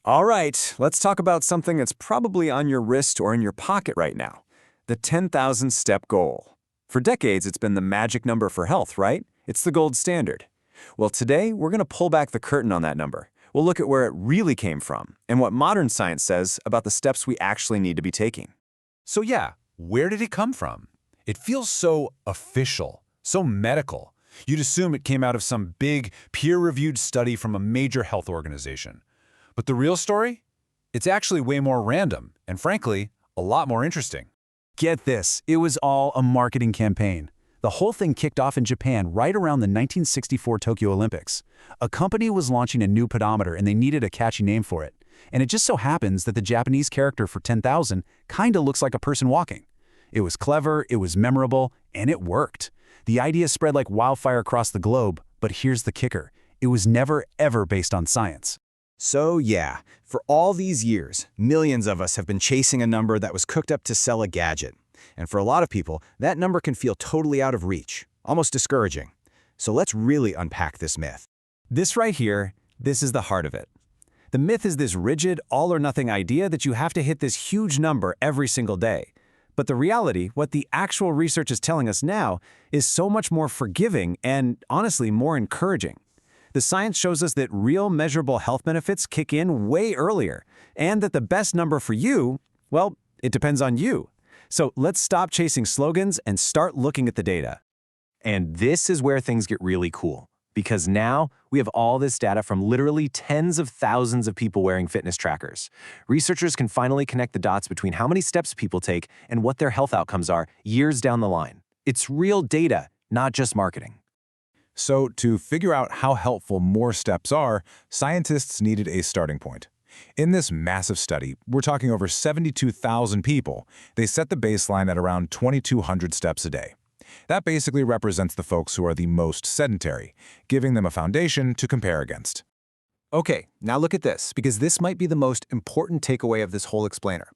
All right, let's talk about something that's probably on your wrist or in your pocket right now. The 10,000 step goal. For decades, it's been the magic number for health, right? It's the gold standard. Well, today, we're going to pull back the curtain on that number. We'll look at where it really came from and what modern science says about the steps we actually need to be taking. So yeah, where did it come from? It feels so official, so medical. You'd assume it came out of some big, peer-reviewed study from a major health organization. But the real story? It's actually way more random, and frankly, a lot more interesting. Get this, it was all a marketing campaign. The whole thing kicked off in Japan right around the 1964 Tokyo Olympics. A company was launching a new pedometer and they needed a catchy name for it. And it just so happens that the Japanese character for 10,000 kinda looks like a person walking. It was clever, it was memorable, and it worked. The idea spread like wildfire across the globe, but here's the kicker. It was never, ever based on science. So yeah, for all these years, millions of us have been chasing a number that was cooked up to sell a gadget. And for a lot of people, that number can feel totally out of reach, almost discouraging. So let's really unpack this myth. This right here, this is the heart of it. The myth is this rigid, all-or-nothing idea that you have to hit this huge number every single day. But the reality, what the actual research is telling us now, is so much more forgiving and, honestly, more encouraging. The science shows us that real measurable health benefits kick in way earlier, and that the best number for you, well, it depends on you. So let's stop chasing slogans and start looking at the data. And this is where things get really cool, because now we have all this data from literally tens of thousands of people wearing fitness trackers. Researchers can finally connect the dots between how many steps people take and what their health outcomes are years down the line. It's real data, not just marketing. So to figure out how helpful more steps are, scientists needed a starting point. In this massive study, we're talking over 72,000 people, they set the baseline at around 2,200 steps a day. That basically represents the folks who are the most sedentary, giving them a foundation to compare against. Okay, now look at this, because this might be the most important takeaway of this whole explainer.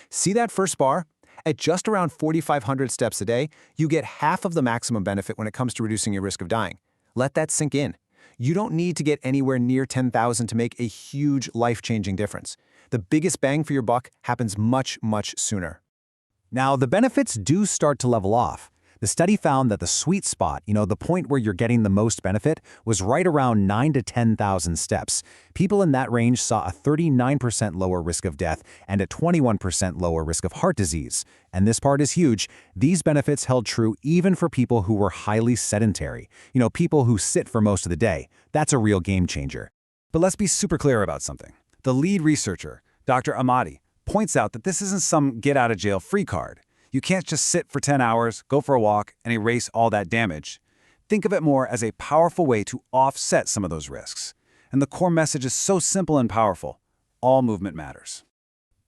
See that first bar? At just around 4,500 steps a day, you get half of the maximum benefit when it comes to reducing your risk of dying. Let that sink in. You don't need to get anywhere near 10,000 to make a huge life-changing difference. The biggest bang for your buck happens much, much sooner. Now, the benefits do start to level off. The study found that the sweet spot, the point where you're getting the most benefit, was right around 9 to 10,000 steps. People in that range saw a 39% lower risk of death and a 21% lower risk of heart disease. And this part is huge. These benefits held true even for people who were highly sedentary. People who sit for most of the day. That's a real game changer. But let's be super clear about something. The lead researcher, Dr. Amati, points out that this isn't some get-out-of-jail-free card. You can't just sit for 10 hours, go for a walk, and erase all that damage. Think of it more as a powerful way to offset some of those risks. And the core message is so simple and powerful. All movement matters.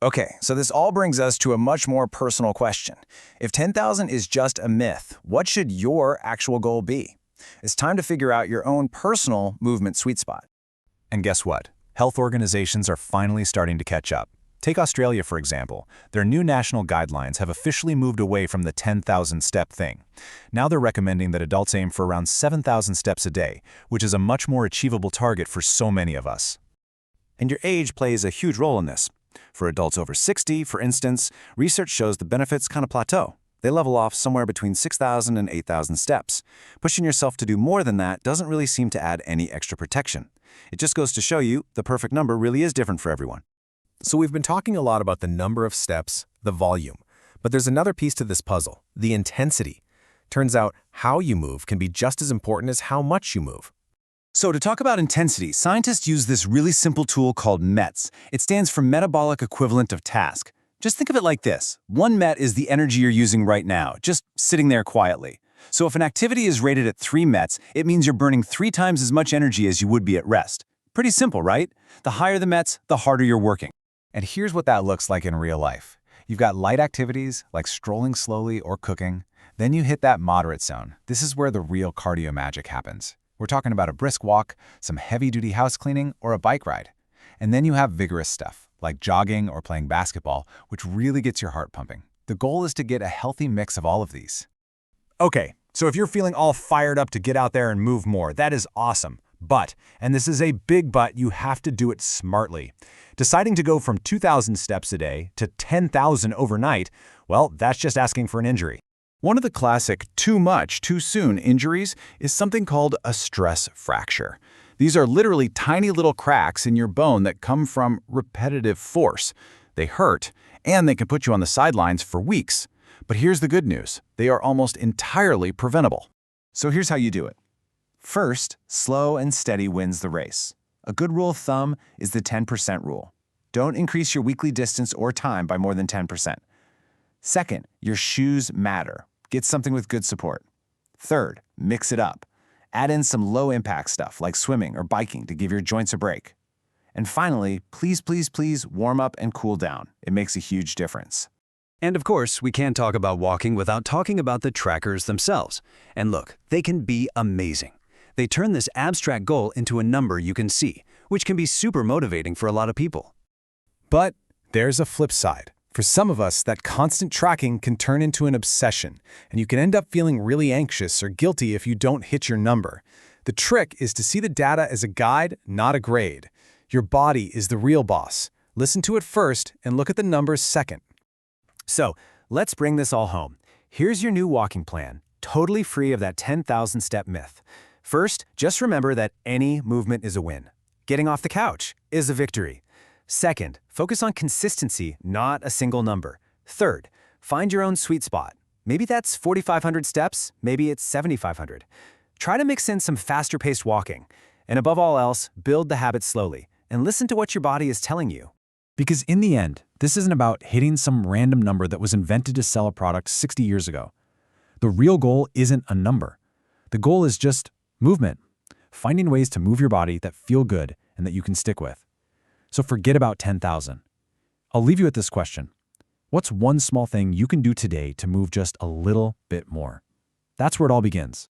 Okay, so this all brings us to a much more personal question. If 10,000 is just a myth, what should your actual goal be? It's time to figure out your own personal movement sweet spot. And guess what? Health organizations are finally starting to catch up. Take Australia, for example. Their new national guidelines have officially moved away from the 10,000 step thing. Now they're recommending that adults aim for around 7,000 steps a day, which is a much more achievable target for so many of us. And your age plays a huge role in this. For adults over 60, for instance, research shows the benefits kind of plateau. They level off somewhere between 6,000 and 8,000 steps. Pushing yourself to do more than that doesn't really seem to add any extra protection. It just goes to show you the perfect number really is different for everyone. So we've been talking a lot about the number of steps, the volume. But there's another piece to this puzzle, the intensity. Turns out how you move can be just as important as how much you move. So to talk about intensity, scientists use this really simple tool called METs. It stands for metabolic equivalent of task. Just think of it like this. 1 MET is the energy you're using right now, just sitting there quietly. So if an activity is rated at 3 METs, it means you're burning 3 times as much energy as you would be at rest. Pretty simple, right? The higher the METs, the harder you're working. And here's what that looks like in real life. You've got light activities like strolling slowly or cooking. Then you hit that moderate zone. This is where the real cardio magic happens. We're talking about a brisk walk, some heavy-duty house cleaning, or a bike ride. And then you have vigorous stuff, like jogging or playing basketball, which really gets your heart pumping. The goal is to get a healthy mix of all of these. Okay, so if you're feeling all fired up to get out there and move more, that is awesome. But, and this is a big but, you have to do it smartly. Deciding to go from 2,000 steps a day to 10,000 overnight, well, that's just asking for an injury. One of the classic too much, too soon injuries is something called a stress fracture. These are literally tiny little cracks in your bone that come from repetitive force. They hurt, and they can put you on the sidelines for weeks. But here's the good news. They are almost entirely preventable. So here's how you do it. First, slow and steady wins the race. A good rule of thumb is the 10% rule. Don't increase your weekly distance or time by more than 10%. Second, your shoes matter. Get something with good support. Third, mix it up. Add in some low-impact stuff like swimming or biking to give your joints a break. And finally, please, please, please warm up and cool down. It makes a huge difference. And of course, we can't talk about walking without talking about the trackers themselves. And look, they can be amazing. They turn this abstract goal into a number you can see, which can be super motivating for a lot of people. But there's a flip side. For some of us, that constant tracking can turn into an obsession, and you can end up feeling really anxious or guilty if you don't hit your number. The trick is to see the data as a guide, not a grade. Your body is the real boss. Listen to it first and look at the numbers second. So, let's bring this all home. Here's your new walking plan, totally free of that 10,000 step myth. First, just remember that any movement is a win. Getting off the couch is a victory. Second, focus on consistency, not a single number. Third, find your own sweet spot. Maybe that's 4,500 steps, maybe it's 7,500. Try to mix in some faster-paced walking. And above all else, build the habit slowly and listen to what your body is telling you. Because in the end, this isn't about hitting some random number that was invented to sell a product 60 years ago. The real goal isn't a number. The goal is just movement, finding ways to move your body that feel good and that you can stick with. So forget about 10,000. I'll leave you with this question. What's one small thing you can do today to move just a little bit more? That's where it all begins.